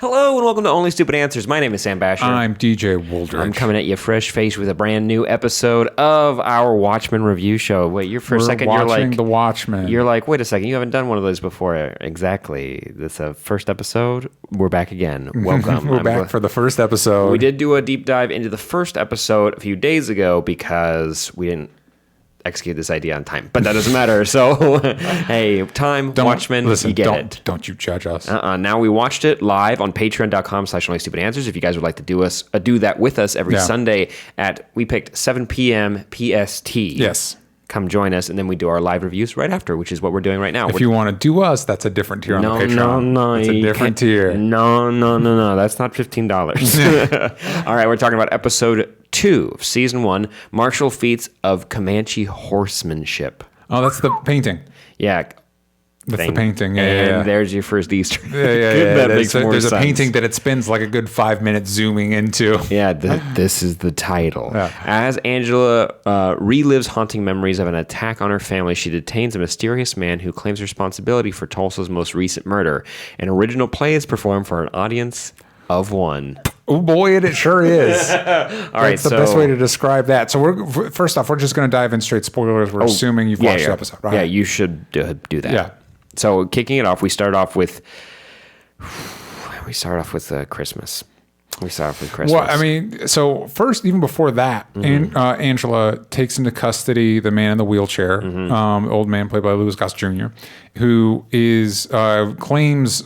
Hello and welcome to Only Stupid Answers. My name is Sam Basher. I'm DJ Wooldridge. I'm coming at you fresh-faced with a brand new episode of our Watchmen review show. Wait, you're for a second, you're like... The Watchmen. You're like, wait a second, you haven't done one of those before. Exactly. This is a first episode. We're back again. Welcome. We're back for the first episode. We did do a deep dive into the first episode a few days ago because we didn't execute this idea on time, but that doesn't matter. So, hey, Watchmen, listen, you get it. Don't you judge us. Now we watched it live on patreon.com/onlystupidanswers. If you guys would like to do that with us every Sunday we picked 7 p.m. PST. Yes. Come join us, and then we do our live reviews right after, which is what we're doing right now. If you want to do us, that's a different tier on the Patreon. No. It's a different tier. No. That's not $15. All right, we're talking about episode 2 of season 1, Martial Feats of Comanche Horsemanship. Oh, that's the painting. Yeah. That's the painting. Yeah, and there's your first Easter egg. Yeah. That makes more there's sense. a painting that it spends like a good 5 minutes zooming into. Yeah, this is the title. Yeah. As Angela relives haunting memories of an attack on her family, she detains a mysterious man who claims responsibility for Tulsa's most recent murder. An original play is performed for an audience of one. Oh boy, it sure is. That's the best way to describe that. So first off, we're just going to dive in straight spoilers. We're assuming you've watched the episode, right? Yeah, you should do that. Yeah. So kicking it off, we start off with Christmas. Well, I mean, so first, even before that, Angela takes into custody the man in the wheelchair, old man played by Louis Goss Jr., who is claims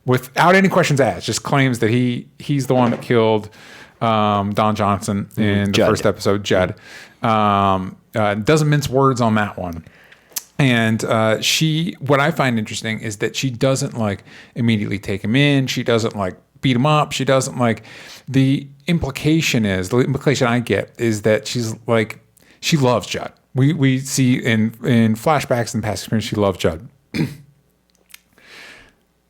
without any questions asked, just claims that he's the one that killed Don Johnson in the first episode, Judd. Doesn't mince words on that one. And what I find interesting is that she doesn't like immediately take him in. She doesn't like beat him up. She doesn't like, the implication I get is that she's like, she loves Judd. We see in flashbacks and past experience, she loved Judd.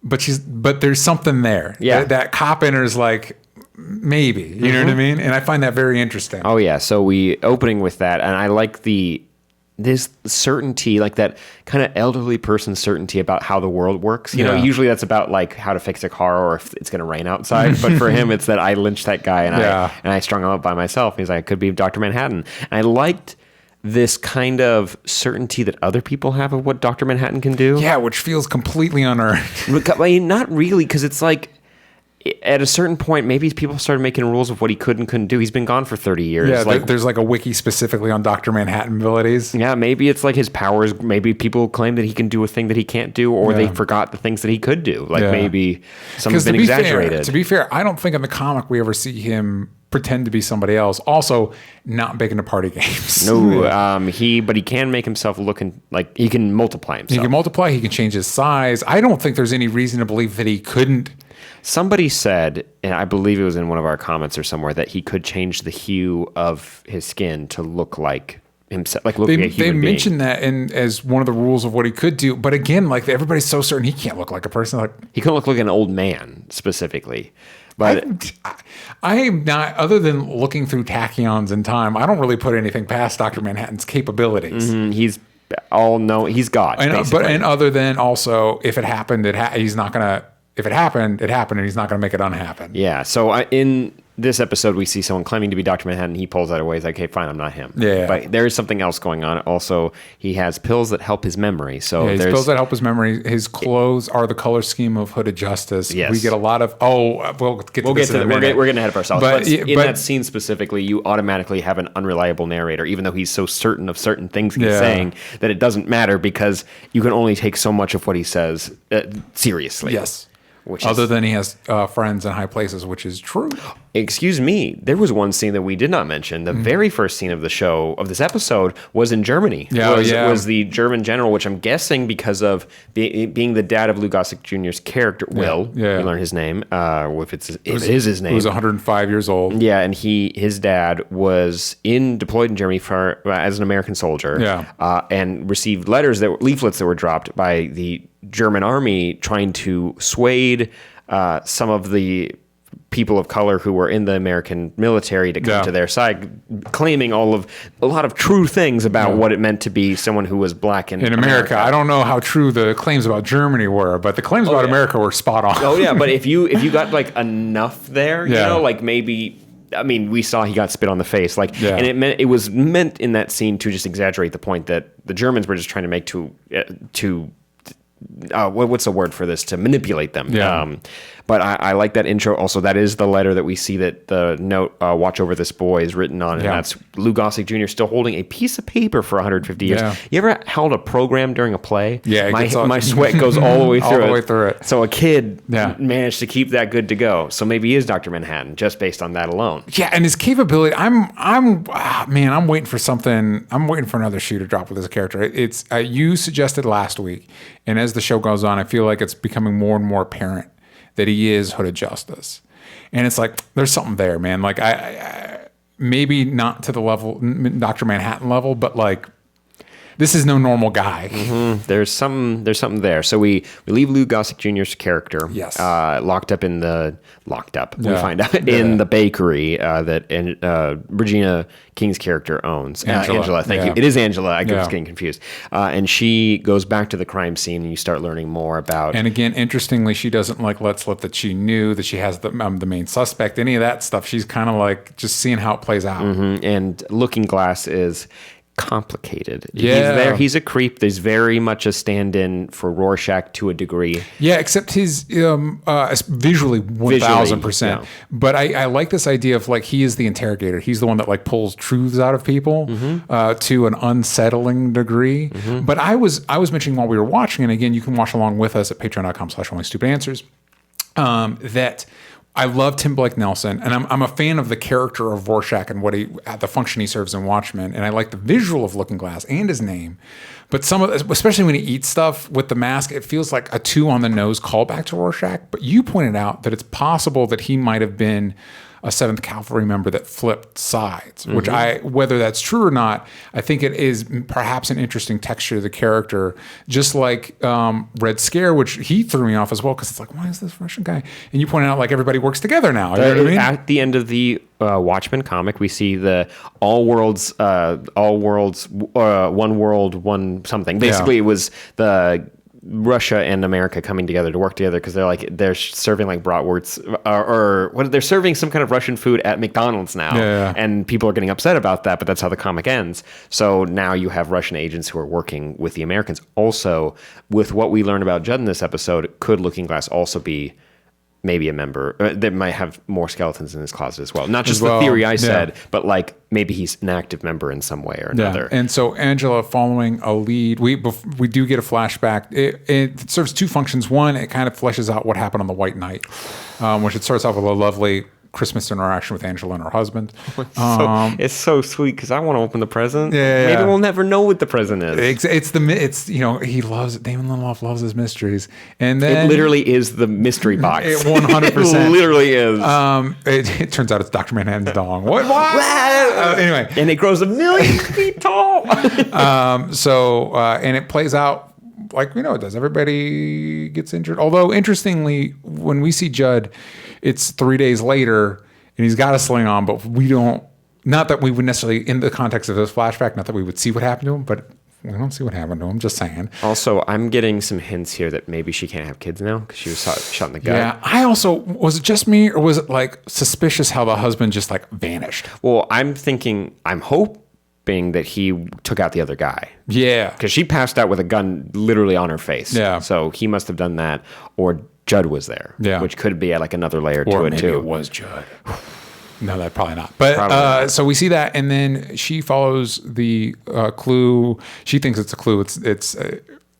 But there's something there. Yeah. That cop in her is like, maybe, you know what I mean? And I find that very interesting. Oh yeah. So we opening with that, and I like this certainty, like that kind of elderly person certainty about how the world works. You know, usually that's about like how to fix a car or if it's going to rain outside. But for him, it's that I lynched that guy and I strung him up by myself. He's like, it could be Dr. Manhattan. And I liked this kind of certainty that other people have of what Dr. Manhattan can do. Yeah, which feels completely unearned. I mean, not really, because it's like, at a certain point, maybe people started making rules of what he could and couldn't do. He's been gone for 30 years. Yeah, there's like a wiki specifically on Dr. Manhattan abilities. Yeah, maybe it's like his powers. Maybe people claim that he can do a thing that he can't do, or they forgot the things that he could do. Like maybe some have been exaggerated. To be fair, I don't think in the comic we ever see him pretend to be somebody else. Also, not big into party games. No, but he can make himself looking like he can multiply himself. He can multiply. He can change his size. I don't think there's any reason to believe that he couldn't. Somebody said, and I believe it was in one of our comments or somewhere, that he could change the hue of his skin to look like himself, like looking at a human being. They mentioned that as one of the rules of what he could do, but again, like everybody's so certain he can't look like a person. Like he couldn't look like an old man specifically. But I am not, other than looking through tachyons in time, I don't really put anything past Dr. Manhattan's capabilities. He's God. And other than also, if it happened, he's not gonna. If it happened, and he's not going to make it unhappen. Yeah. So in this episode, we see someone claiming to be Dr. Manhattan. He pulls that away. He's like, hey, fine, I'm not him. Yeah. But there is something else going on. Also, he has pills that help his memory. So there's pills that help his memory. His clothes are the color scheme of Hooded Justice. Yes. We get a lot of, we'll get to this in a minute. We're getting ahead of ourselves. But in that scene specifically, you automatically have an unreliable narrator, even though he's so certain of certain things he's saying that it doesn't matter because you can only take so much of what he says seriously. Yes. Other than he has friends in high places, which is true. Excuse me. There was one scene that we did not mention. The very first scene of the show, of this episode, was in Germany. Was the German general, which I'm guessing because of being the dad of Lou Gossett Jr.'s character, Will. You learn his name, if it is his name. He was 105 years old. Yeah, and his dad was deployed in Germany as an American soldier. And received leaflets that were dropped by the German army trying to sway some of the people of color who were in the American military to come to their side, claiming a lot of true things about what it meant to be someone who was black in America. I don't know how true the claims about Germany were, but the claims about America were spot on. Oh yeah, but if you got like enough there, you know, like maybe. I mean, we saw he got spit on the face, and it was meant in that scene to just exaggerate the point that the Germans were just trying to make what's the word for this? To manipulate them. Yeah. But I like that intro. Also, that is the letter that we see that the note, watch over this boy, is written on. And that's Lou Gossett Jr. still holding a piece of paper for 150 years. Yeah. You ever held a program during a play? Yeah. My sweat goes all the way through all the way through it. So a kid managed to keep that good to go. So maybe he is Dr. Manhattan just based on that alone. Yeah. And his capability, I'm waiting for something. I'm waiting for another shoe to drop with this character. It's you suggested last week. And as the show goes on, I feel like it's becoming more and more apparent that he is Hooded Justice. And it's like, there's something there, man. Like, I maybe not to the level, Dr. Manhattan level, but like, this is no normal guy. Mm-hmm. There's something there. So we leave Lou Gossett Jr.'s character locked up. We find out in the bakery that Regina King's character owns. Angela, thank you. It is Angela. I was getting confused. And she goes back to the crime scene, and you start learning more about. And again, interestingly, she doesn't like let slip that she knew that she has the main suspect. Any of that stuff, she's kind of like just seeing how it plays out. Mm-hmm. And Looking Glass is complicated. Yeah. He's a creep. There's very much a stand-in for Rorschach to a degree. Yeah, except his visually 1,000%. Yeah. But I like this idea of like he is the interrogator. He's the one that like pulls truths out of people to an unsettling degree. Mm-hmm. But I was mentioning while we were watching, and again, you can watch along with us at patreon.com/onlystupidanswers, that I love Tim Blake Nelson, and I'm a fan of the character of Rorschach and the function he serves in Watchmen, and I like the visual of Looking Glass and his name. But especially when he eats stuff with the mask, it feels like a too on the nose callback to Rorschach. But you pointed out that it's possible that he might have been a Seventh Cavalry member that flipped sides, which whether that's true or not, I think it is perhaps an interesting texture to the character, just like Red Scare, which he threw me off as well, because it's like, why is this Russian guy? And you pointed out like everybody works together now. You know what I mean? At the end of the Watchmen comic, we see the all worlds, one world, one something. Basically, it was the Russia and America coming together to work together because they're serving like bratwursts they're serving some kind of Russian food at McDonald's now, and people are getting upset about that. But that's how the comic ends. So now you have Russian agents who are working with the Americans. Also, with what we learned about Judd in this episode, could Looking Glass also be maybe a member that might have more skeletons in his closet as well? Not just the theory I said, but like maybe he's an active member in some way or another. And so Angela following a lead, we do get a flashback. It serves two functions. One, it kind of fleshes out what happened on the White Night, which it starts off with a lovely Christmas interaction with Angela and her husband. It's so sweet because I want to open the present. Maybe we'll never know what the present is. He loves it. Damon Lindelof loves his mysteries, and then it literally is the mystery box. 100%. It literally is. It turns out it's Dr. Manhattan's dong. What? Anyway, and it grows 1,000,000 feet tall. And it plays out like we know it does. Everybody gets injured. Although interestingly, when we see Judd, it's 3 days later, and he's got a sling on, but we don't. Not that we would necessarily, in the context of this flashback, not that we would see what happened to him, but we don't see what happened to him. Just saying. Also, I'm getting some hints here that maybe she can't have kids now because she was shot in the gut. Yeah, was it just me, or was it like suspicious how the husband just like vanished? Well, I'm hoping that he took out the other guy. Yeah, because she passed out with a gun literally on her face. Yeah, so he must have done that, or Judd was there. Yeah, which could be like another layer to it too. It was Judd. No, that probably not. But so we see that, and then she follows the clue. She thinks it's a clue. It's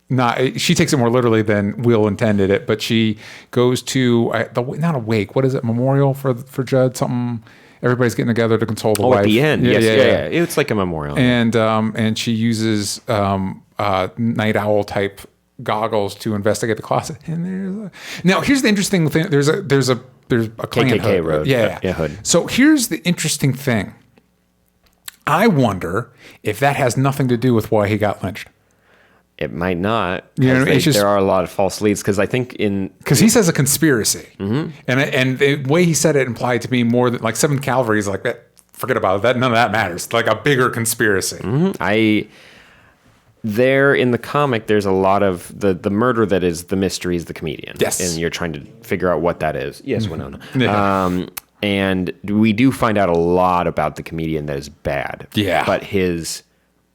not. She takes it more literally than Will intended it. But she goes to not a wake. What is it? Memorial for Judd? Something. Everybody's getting together to console the wife. At the end. Yeah. It's like a memorial. And she uses Nite Owl type goggles to investigate the closet. And now here's the interesting thing. There's a KKK hood. Road. Yeah, hood. So here's the interesting thing. I wonder if that has nothing to do with why he got lynched. It might not. You know, There are a lot of false leads because I think because he says a conspiracy, and the way he said it implied to me more that like Seventh Cavalry is like that. Forget about it. That none of that matters. It's like a bigger conspiracy. There in the comic, there's a lot of the murder that is the mystery is the comedian. Yes, and you're trying to figure out what that is. Yes, Winona. Yeah. And we do find out a lot about the comedian that is bad. Yeah, but his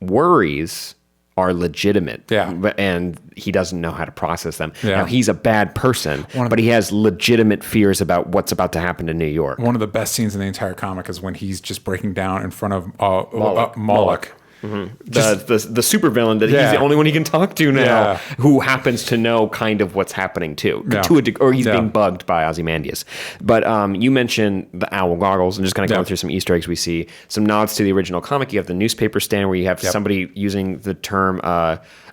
worries are legitimate. Yeah. And he doesn't know how to process them. Yeah. Now, he's a bad person, but he has legitimate fears about what's about to happen to New York. One of the best scenes in the entire comic is when he's just breaking down in front of Moloch. The supervillain that he's the only one he can talk to now, who happens to know kind of what's happening too, or he's being bugged by Ozymandias. But you mentioned the owl goggles, and just kind of going through some Easter eggs we see, some nods to the original comic. You have the newspaper stand where you have somebody using the term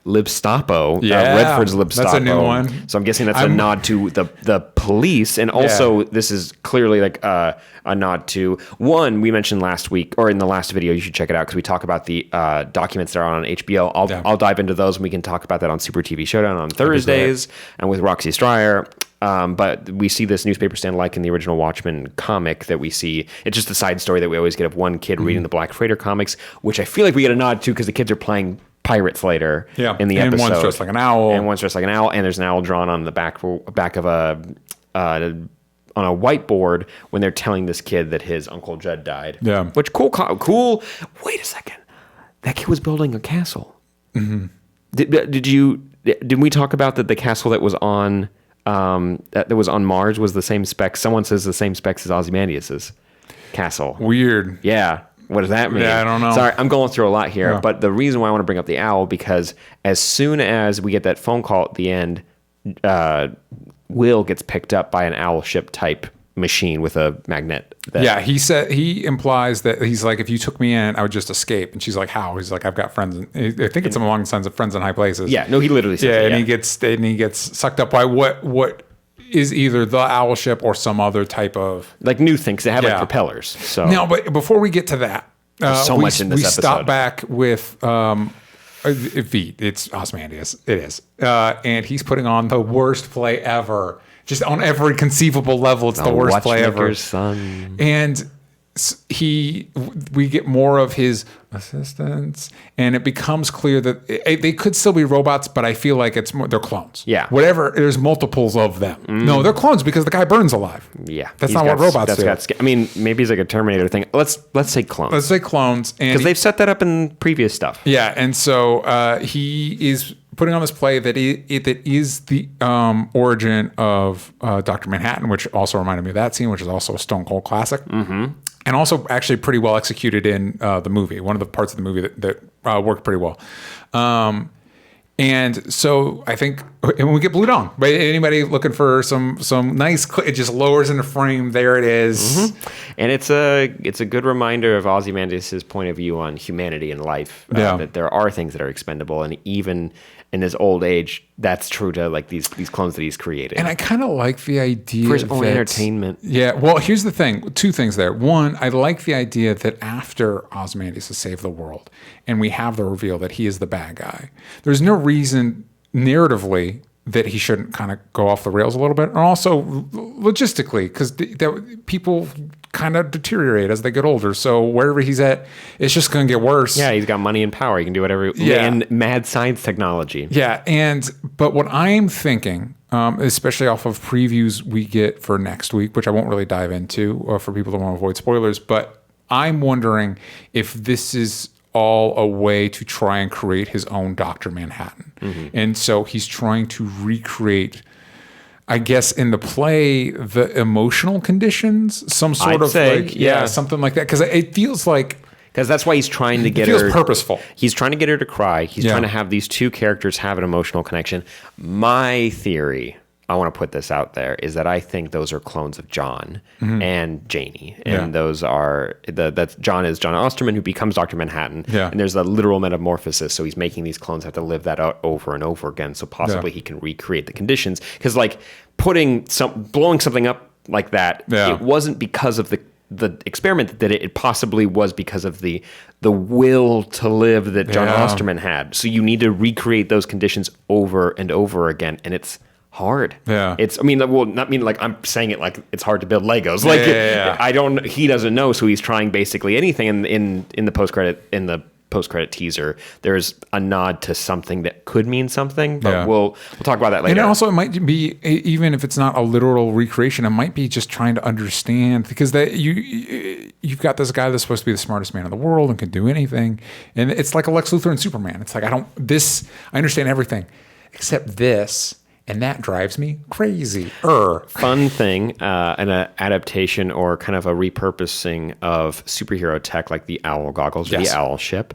Libstapo, Redford's Libstapo. That's a new one. So I'm guessing that's a nod to the police, and also this is clearly like a nod to one we mentioned last week, or in the last video. You should check it out because we talk about the documents that are on HBO. I'll dive into those, and we can talk about that on Super TV Showdown on Thursdays and with Roxy Stryer. But we see this newspaper stand like in the original Watchmen comic that we see. It's just a side story that we always get of one kid reading the Black Freighter comics, which I feel like we get a nod to because the kids are playing pirates later in the episode. And one's dressed like an owl. And there's an owl drawn on the back of on a whiteboard when they're telling this kid that his Uncle Judd died. Yeah. Which cool. Wait a second. That kid was building a castle. Mm-hmm. Did we talk about that the castle that was on Mars was the same specs? Someone says the same specs as Ozymandias' castle. Weird. Yeah. What does that mean? Yeah, I don't know. Sorry, I'm going through a lot here. Yeah. But the reason why I want to bring up the owl, because as soon as we get that phone call at the end, Will gets picked up by an owl ship type machine with a magnet. He implies that he's like, if you took me in, I would just escape. And she's like, how? He's like, I've got friends. I think it's among the signs of friends in high places. Yeah, no, he literally says that. And he gets sucked up by what is either the owl ship or some other type of like new things. They have like propellers. So now, but before we get to that, so much in this episode. We stop back with Veet. It's Ozymandias. It is, and he's putting on the worst play ever. Just on every conceivable level, it's the worst play ever. Son. And we get more of his assistants, and it becomes clear that they could still be robots, but I feel like they're clones. Yeah. Whatever, there's multiples of them. No, they're clones because the guy burns alive. Yeah. That's not what robots do. I mean, maybe it's like a Terminator thing. Let's say clones. Let's say clones. Because they've set that up in previous stuff. Yeah, and so he is putting on this play that is the origin of Dr. Manhattan, which also reminded me of that scene, which is also a Stone Cold classic. Mm-hmm. And also actually pretty well executed in the movie. One of the parts of the movie that worked pretty well. And so I think, and we get Blue Dawn. Right? Anybody looking for some nice, it just lowers in the frame. There it is. Mm-hmm. And it's a good reminder of Ozymandias' point of view on humanity and life. That there are things that are expendable, and even in his old age, that's true to like these clones that he's created. And I kind of like the idea for his own entertainment. Yeah. Well, here's the thing. Two things there. One, I like the idea that after Ozymandias has saved the world, and we have the reveal that he is the bad guy, there's no reason narratively that he shouldn't kind of go off the rails a little bit, and also logistically, because people kind of deteriorate as they get older. So wherever he's at, it's just going to get worse. Yeah, he's got money and power. He can do whatever. Yeah. And mad science technology. Yeah, but what I'm thinking, especially off of previews we get for next week, which I won't really dive into for people that want to avoid spoilers, but I'm wondering if this is all a way to try and create his own Dr. Manhattan. Mm-hmm. And so he's trying to recreate, I guess, in the play, the emotional conditions, some sort of something like that. Because it feels like... Because that's why he's trying to get her... It feels purposeful. He's trying to get her to cry. He's trying to have these two characters have an emotional connection. My theory, I want to put this out there, is that I think those are clones of John and Janie. And those are... That's John is John Osterman, who becomes Dr. Manhattan. Yeah. And there's a literal metamorphosis, so he's making these clones have to live that out over and over again, so possibly he can recreate the conditions. Because, like, blowing something up like that, it wasn't because of the experiment that did it, it possibly was because of the will to live that John Osterman had. So you need to recreate those conditions over and over again, and it's hard. Yeah. I'm saying it like it's hard to build Legos. Like he doesn't know, so he's trying basically anything. In the post-credit teaser, there's a nod to something that could mean something, but we'll talk about that later. And also, it might be, even if it's not a literal recreation, it might be just trying to understand, because you've got this guy that's supposed to be the smartest man in the world and can do anything, and it's like a Lex Luthor and Superman. It's like, I understand everything except this. And that drives me crazy. Fun thing, an adaptation or kind of a repurposing of superhero tech, like the owl goggles, the owl ship.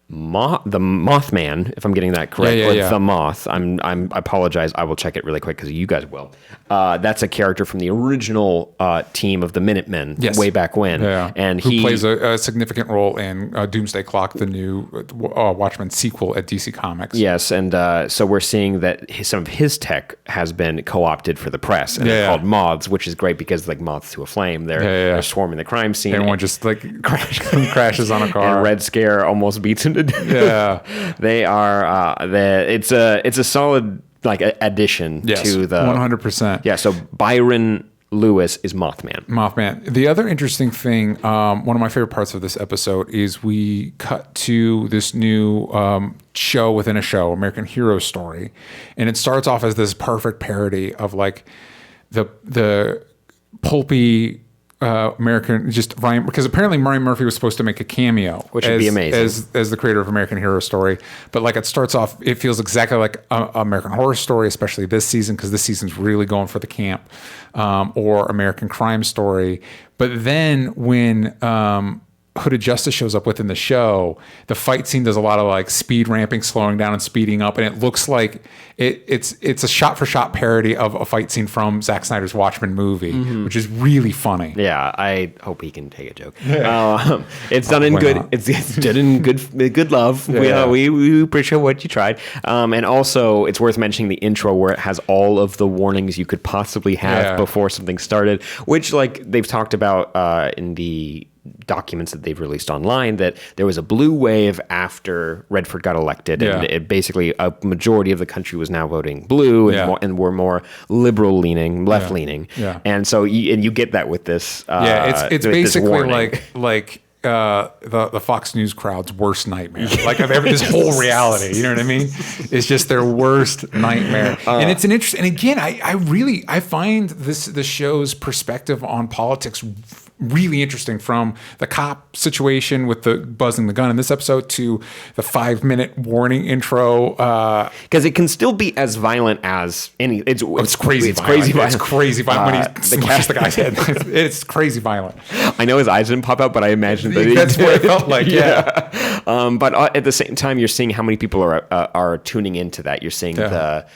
The Mothman, if I'm getting that correct, the Moth. I apologize. I will check it really quick because you guys will. That's a character from the original team of the Minutemen way back when, and he plays a significant role in Doomsday Clock, the new Watchmen sequel at DC Comics. Yes, and so we're seeing that some of his tech has been co-opted for the press, and they're called moths, which is great because like moths to a flame, they're swarming the crime scene. Everyone just like crashes on a car, and Red Scare almost beats him to death. They are. It's a solid like addition to the 100%. Yeah. So Byron Lewis is Mothman. The other interesting thing, one of my favorite parts of this episode is we cut to this new show within a show, American Hero Story, and it starts off as this perfect parody of like the pulpy American, just Ryan, because apparently Ryan Murphy was supposed to make a cameo, which would be amazing as the creator of American Hero Story. But like, it starts off, it feels exactly like American Horror Story, especially this season, because this season's really going for the camp, or American Crime Story. But then when Hooded Justice shows up within the show, the fight scene does a lot of like speed ramping, slowing down, and speeding up, and it looks like it's a shot-for-shot parody of a fight scene from Zack Snyder's Watchmen movie, which is really funny. Yeah, I hope he can take a joke. It's done in good. It's done in good love. We appreciate what you tried, and also it's worth mentioning the intro where it has all of the warnings you could possibly have before something started, which like they've talked about in the documents that they've released online, that there was a blue wave after Redford got elected, and it basically a majority of the country was now voting blue and were more liberal leaning, left leaning, and so you get that with this. It's basically like the Fox News crowd's worst nightmare, like of this whole reality. You know what I mean? It's just their worst nightmare, and it's an interesting. And again, I find the show's perspective on politics really interesting, from the cop situation with the buzzing the gun in this episode to the 5-minute warning intro, because it can still be as violent as any. It's crazy. It's violent. It's crazy violent when he smashed the guy's head. It's crazy violent. I know his eyes didn't pop out, but I imagine that's what it felt like. But at the same time, you're seeing how many people are tuning into that. You're seeing the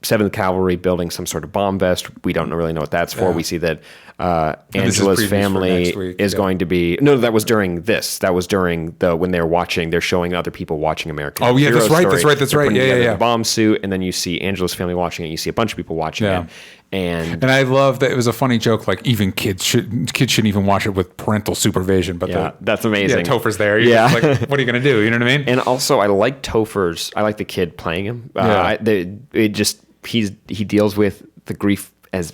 Seventh Cavalry building some sort of bomb vest. We don't really know what that's for. We see that Angela's family is going to be. No, that was during this. That was during when they're watching. They're showing other people watching American. Oh yeah, Hero that's right. Story. That's right. Yeah. The bomb suit, and then you see Angela's family watching it. You see a bunch of people watching it. And I love that it was a funny joke. Like, even kids shouldn't even watch it with parental supervision. But that's amazing. Topher's there. You're just like, what are you gonna do? You know what I mean? And also, I like Topher's. I like the kid playing him. He deals with the grief as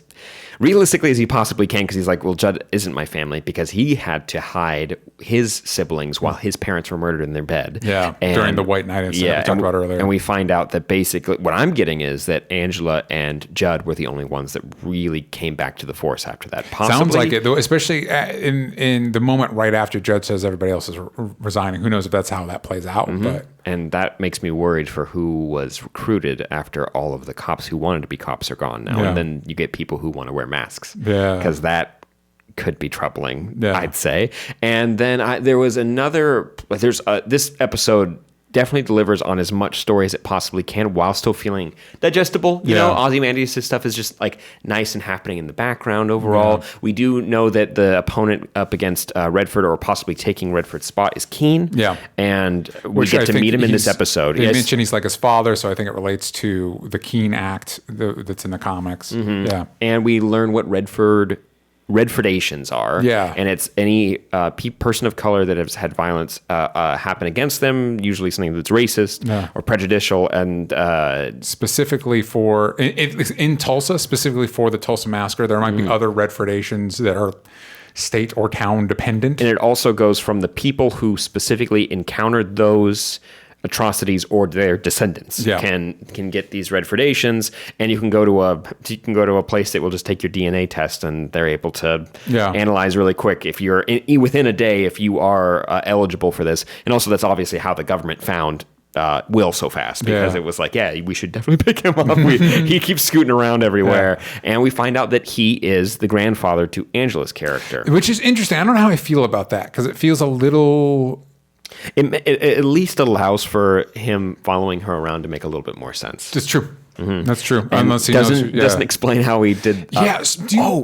realistically as he possibly can, because he's like, well, Judd isn't my family, because he had to hide his siblings while his parents were murdered in their bed. During the White Knight incident we talked about earlier. And we find out that basically what I'm getting is that Angela and Judd were the only ones that really came back to the force after that. Possibly. Sounds like it, though, especially in the moment right after Judd says everybody else is resigning. Who knows if that's how that plays out. And that makes me worried for who was recruited after all of the cops who wanted to be cops are gone now. And then you get people who want to wear masks. Because that could be troubling, I'd say. And then there was this episode definitely delivers on as much story as it possibly can while still feeling digestible. You know, Ozymandias' stuff is just like nice and happening in the background overall. We do know that the opponent up against Redford, or possibly taking Redford's spot, is Keene. And we get to meet him in this episode. They mentioned he's like his father, so I think it relates to the Keene Act that's in the comics. And we learn what Redford Redfordations are. Yeah. And it's any person of color that has had violence happen against them, usually something that's racist or prejudicial. And specifically for, in Tulsa, specifically for the Tulsa Massacre, there might be other Redfordations that are state or town dependent. And it also goes from the people who specifically encountered those atrocities or their descendants can get these Redfordations, and you can go to a place that will just take your DNA test, and they're able to analyze really quick if you're within a day if you are eligible for this. And also that's obviously how the government found Will so fast, because it was like, we should definitely pick him up. He keeps scooting around everywhere, and we find out that he is the grandfather to Angela's character, which is interesting. I don't know how I feel about that, because it feels a little. It at least allows for him following her around to make a little bit more sense. That's true. Mm-hmm. That's true. And unless he doesn't explain how he did. Yes.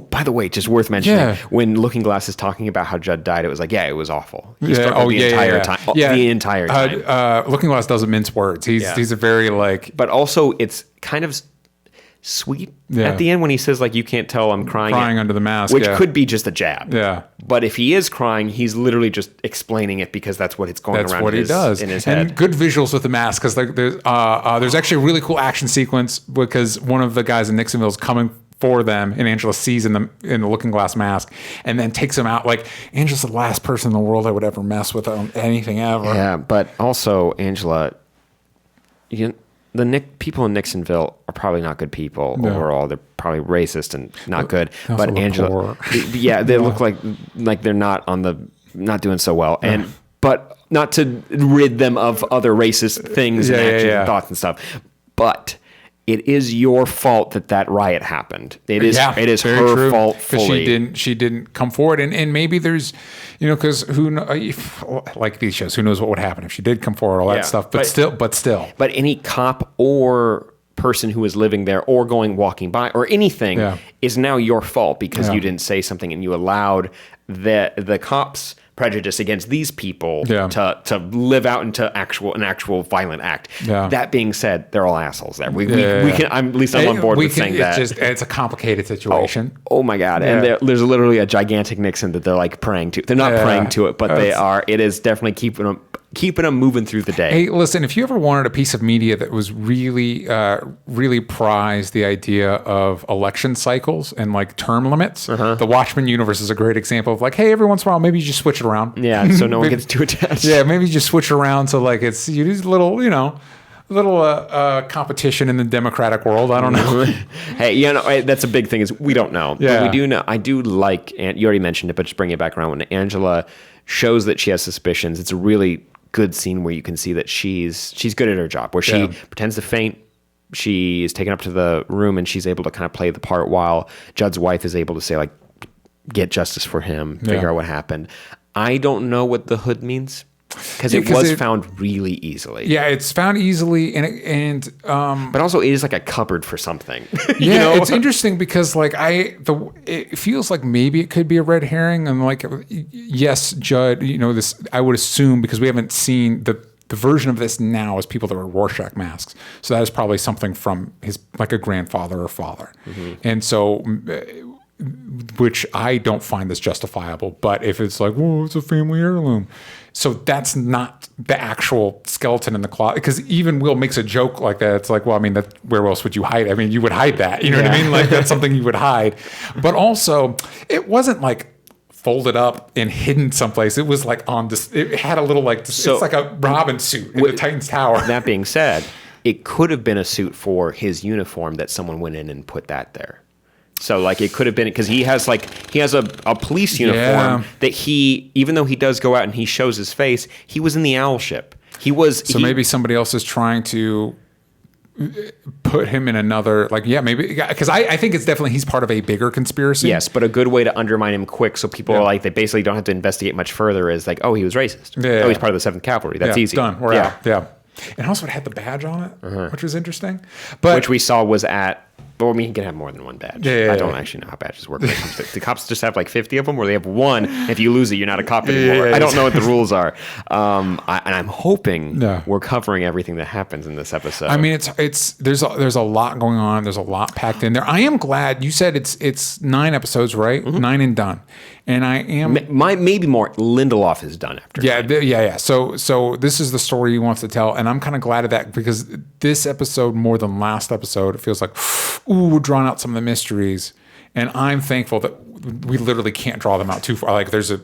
By the way, just worth mentioning, when Looking Glass is talking about how Judd died, it was like, it was awful. He struggled the entire time. The entire time. Looking Glass doesn't mince words. He's a very But also, it's kind of sweet at the end when he says, like, you can't tell I'm crying under the mask, which could be just a jab. Yeah. But if he is crying, he's literally just explaining it because that's what it's going around in his head. And good visuals with the mask, because there's actually a really cool action sequence because one of the guys in Nixonville is coming for them, and Angela sees in the Looking Glass mask and then takes him out. Like, Angela's the last person in the world that would ever mess with anything ever. Yeah, but also Angela, the people in Nixonville are probably not good people overall. They're probably racist and not good. But Angela, they look like they're not doing so well. And but not to rid them of other racist things and actions and thoughts and stuff. But it is your fault that riot happened. It is her fault fully. She didn't come forward, and maybe there's, because like these shows, who knows what would happen if she did come forward, all that stuff. But still. But any cop or person who is living there or walking by or anything is now your fault because you didn't say something and you allowed the cops' prejudice against these people to live out into an actual violent act. That being said, they're all assholes there. We can. At least I'm on board with saying that. It's a complicated situation. Oh my God! And there's literally a gigantic Nixon that they're like praying to. They're not praying to it, but they are. It is definitely keeping them moving through the day. Hey, listen, if you ever wanted a piece of media that was really, really prized the idea of election cycles and like term limits, the Watchmen universe is a great example of like, hey, every once in a while, maybe you just switch it around. Yeah, so no one gets too attached. Yeah, maybe you just switch it around so like you use a little, competition in the democratic world. I don't know. Hey, that's a big thing is we don't know. Yeah. But we do know. I do like, and you already mentioned it, but just bring it back around when Angela shows that she has suspicions. It's a really good scene where you can see that she's good at her job, where she pretends to faint. She is taken up to the room and she's able to kind of play the part while Judd's wife is able to say, like, get justice for him, figure out what happened. I don't know what the hood means because it was found really easily. Yeah, it's found easily, but also it is like a cupboard for something. It's interesting because like it feels like maybe it could be a red herring, and like yes, Judd, this I would assume because we haven't seen the version of this now is people that wear Rorschach masks, so that is probably something from his like a grandfather or father, and so. Which I don't find this justifiable, but if it's like, whoa, it's a family heirloom. So that's not the actual skeleton in the closet. Because even Will makes a joke like that. It's like, well, I mean, where else would you hide it? I mean, you would hide that. You know what I mean? Like, that's something you would hide. But also, it wasn't like folded up and hidden someplace. It was like it had a little like, it's like a Robin suit in the Titans Tower. That being said, it could have been a suit for his uniform that someone went in and put that there. So like it could have been because he has a police uniform that even though he does go out and he shows his face, he was in the owl ship. Maybe somebody else is trying to put him in another maybe because I think it's definitely he's part of a bigger conspiracy. Yes, but a good way to undermine him quick so people are like they basically don't have to investigate much further is like, oh, he was racist. Yeah. Oh, he's part of the Seventh Cavalry. That's easy. Done. We're out. Yeah. And also it had the badge on it, which was interesting. But which we saw was at But I mean, he can have more than one badge. Yeah. I don't actually know how badges work. The cops just have like 50 of them, or they have one. If you lose it, you're not a cop anymore. I don't know what the rules are. And I'm hoping we're covering everything that happens in this episode. I mean, there's a lot going on. There's a lot packed in there. I am glad you said it's 9 episodes, right? 9 and done. And I am maybe more. Lindelof is done after. Yeah. So this is the story he wants to tell, and I'm kind of glad of that because this episode more than last episode, it feels like, ooh, we're drawing out some of the mysteries, and I'm thankful that we literally can't draw them out too far. Like there's a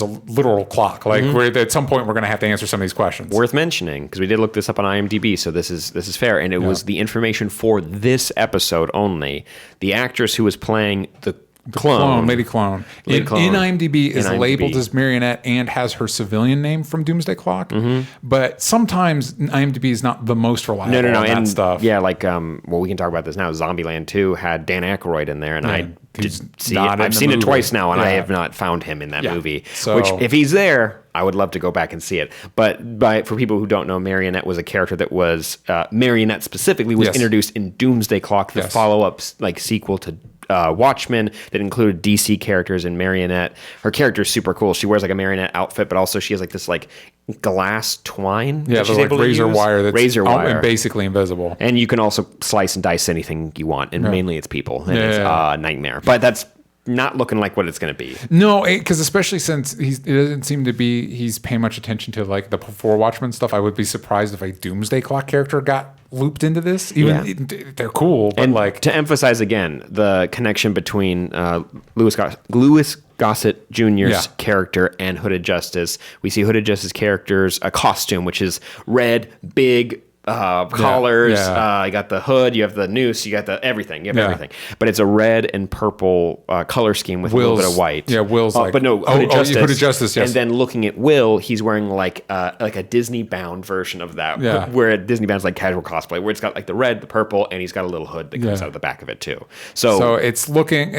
literal clock. Like we're at some point we're going to have to answer some of these questions. Worth mentioning because we did look this up on IMDb, so this is fair, and it was the information for this episode only. The actress who was playing the Lady Clone. In IMDb is labeled as Marionette and has her civilian name from Doomsday Clock. But sometimes IMDb is not the most reliable on that stuff. Yeah, like we can talk about this now. Zombieland 2 had Dan Aykroyd in there, and I did see it. I've seen it twice now, and I have not found him in that movie. So, which, if he's there, I would love to go back and see it. But for people who don't know, Marionette was a character that was Marionette specifically was introduced in Doomsday Clock, the follow-up sequel to Watchmen that included DC characters and Marionette. Her character is super cool. She wears like a Marionette outfit, but also she has like this like glass twine. Yeah, she's like razor wire that's and basically invisible. And you can also slice and dice anything you want, and mainly it's people. And it's a nightmare. But that's not looking like what it's going to be. No, because especially since it doesn't seem to be he's paying much attention to like the before Watchmen stuff. I would be surprised if a Doomsday Clock character got looped into this. Even they're cool, but and to emphasize again the connection between Louis Gossett Jr.'s character and Hooded Justice. We see Hooded Justice character's a costume, which is red, big collars. You got the hood, you have the noose, you got the everything. You have everything. But it's a red and purple color scheme with a little bit of white. Yeah, Will's but no, Hooded Justice. Yes. And then looking at Will, he's wearing like a Disney bound version of that. Yeah. Where Disney bound's like casual cosplay, where it's got like the red, the purple, and he's got a little hood that comes out of the back of it too. So it's looking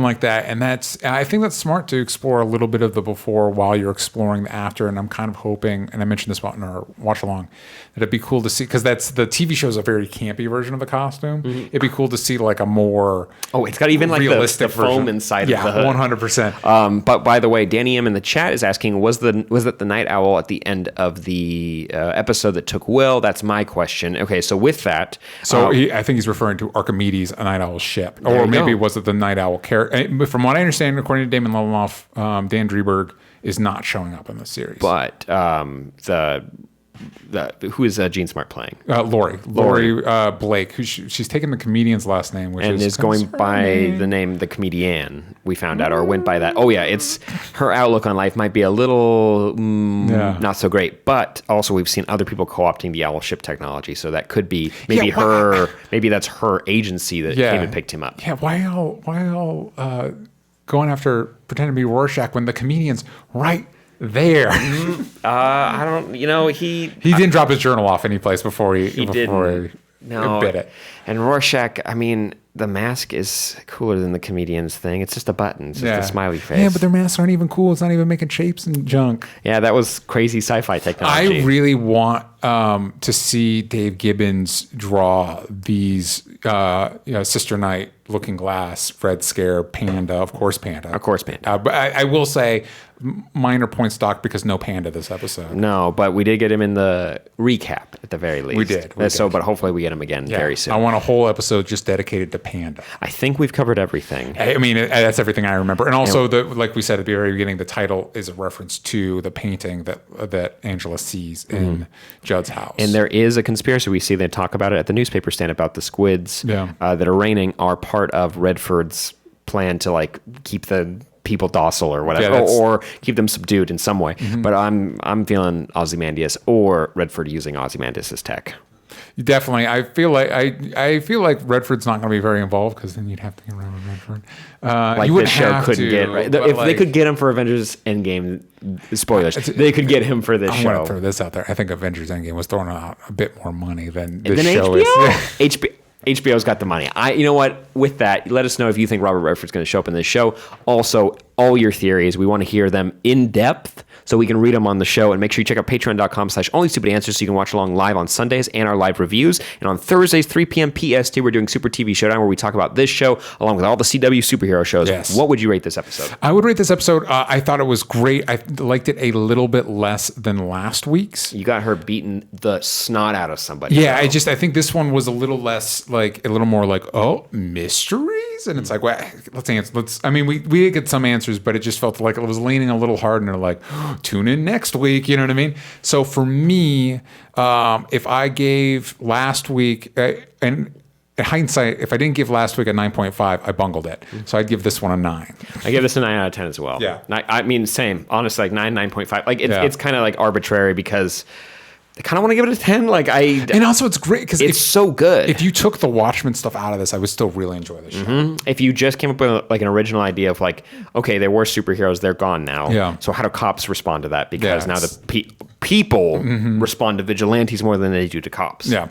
like that, and I think that's smart to explore a little bit of the before while you're exploring the after. And I'm kind of hoping, and I mentioned this in our watch along, that it'd be cool to see because that's the TV show is a very campy version of the costume. It'd be cool to see like a more it's got even like realistic the foam inside of the hood. 100%. But by the way, Danny M in the chat is asking, was that the Nite Owl at the end of the episode that took Will? That's my question. Okay, so with that, I think he's referring to Archimedes, a Nite Owl ship, or maybe was it the Nite Owl character? From what I understand, according to Damon Lindelof, Dan Drieberg is not showing up in the series. But who is Gene Smart playing? Lori Blake, who she's taken the comedian's last name, which is going by the name The Comedian. We found out, or went by that. Oh yeah, it's her outlook on life might be a little not so great, but also we've seen other people co-opting the owl ship technology, so that could be maybe maybe that's her agency that came and picked him up. Yeah, why all going after pretending to be Rorschach when the comedian's right there? I don't. He didn't drop his journal off any place before he bit it. And Rorschach, I mean, the mask is cooler than the comedian's thing. It's just a button. It's just a smiley face. Yeah, but their masks aren't even cool. It's not even making shapes and junk. Yeah, that was crazy sci-fi technology. I really want to see Dave Gibbons draw these Sister Night, Looking Glass, Red Scare, Panda. Of course, Panda. But I will say minor points docked because no Panda this episode. No, but we did get him in the recap at the very least. We did. But hopefully we get him again very soon. I want a whole episode just dedicated to Panda. I think we've covered everything. I mean, that's everything I remember. And also, like we said at the very beginning, the title is a reference to the painting that Angela sees in Judd's house. And there is a conspiracy. We see they talk about it at the newspaper stand about the squids that are raining are part of Redford's plan to like keep the people docile or whatever, or keep them subdued in some way. But I'm feeling Ozymandias or Redford using Ozymandias' tech. Definitely, I feel like Redford's not going to be very involved because then you'd have to get around with Redford. The show couldn't get right. If they could get him for Avengers Endgame, spoilers, they could get him for this show. I want to throw this out there. I think Avengers Endgame was throwing out a bit more money than this show is. HBO's got the money. You know what? With that, let us know if you think Robert Redford's going to show up in this show. Also, all your theories. We want to hear them in depth so we can read them on the show. And make sure you check out patreon.com/onlystupidanswers so you can watch along live on Sundays and our live reviews. And on Thursdays, 3 p.m. PST, we're doing Super TV Showdown, where we talk about this show along with all the CW superhero shows. Yes. What would you rate this episode? I would rate this episode, I thought it was great. I liked it a little bit less than last week's. You got her beating the snot out of somebody. Yeah, I think this one was a little less like, a little more like, oh, mysteries? And it's like, well, let's answer. I mean, we did get some answers, but it just felt like it was leaning a little hard, and they're like, oh, tune in next week. You know what I mean? So for me, if I gave last week, and in hindsight, if I didn't give last week a 9.5, I bungled it. So I'd give this one a 9. I give this a 9 out of 10 as well. Yeah. I mean, same. Honestly, like 9.5. Like, it's kind of like arbitrary because I kind of want to give it a 10. And also it's great because it's so good. If you took the Watchmen stuff out of this, I would still really enjoy the show. If you just came up with like an original idea of like, okay, there were superheroes, they're gone now. Yeah. So how do cops respond to that? Because now the people respond to vigilantes more than they do to cops. Yeah.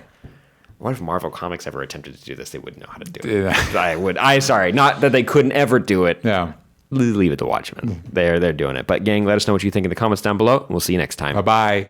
What if Marvel Comics ever attempted to do this? They wouldn't know how to do it. Sorry, not that they couldn't ever do it. Yeah. Leave it to Watchmen. They're doing it. But gang, let us know what you think in the comments down below, and we'll see you next time. Bye-bye.